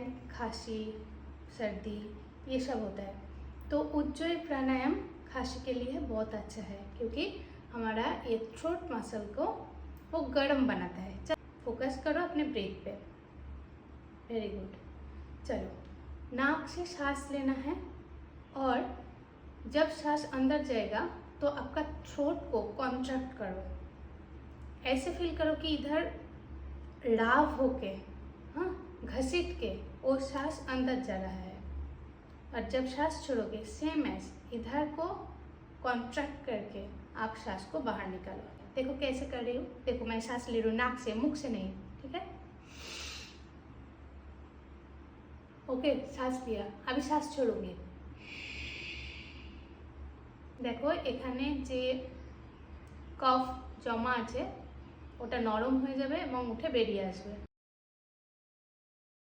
Time खांसी सर्दी ये सब होता है, तो उज्जयी प्राणायाम खांसी के लिए बहुत अच्छा है, क्योंकि हमारा ये थ्रोट मसल को वो गर्म बनाता है। चलो फोकस करो अपने ब्रेथ पे। Very good. चलो नाक से सांस लेना है, और जब सांस अंदर जाएगा तो आपका थ्रोट को कॉन्ट्रैक्ट करो। ऐसे फील करो कि इधर लाव होके, हाँ, घसीट के वो सांस अंदर जा रहा है। और जब सांस छोड़ोगे सेम एज इधर को कॉन्ट्रैक्ट करके आप सांस को बाहर निकालो। देखो कैसे कर रही हूँ, देखो मैं सांस ले रही हूँ नाक से, मुख से नहीं, ठीक है। ओके, सांस लिया, अभी सांस छोड़ोगे। देखो এখানে যে কফ জমা আছে ওটা নরম হয়ে যাবে এবং উঠে বেরিয়ে আসবে।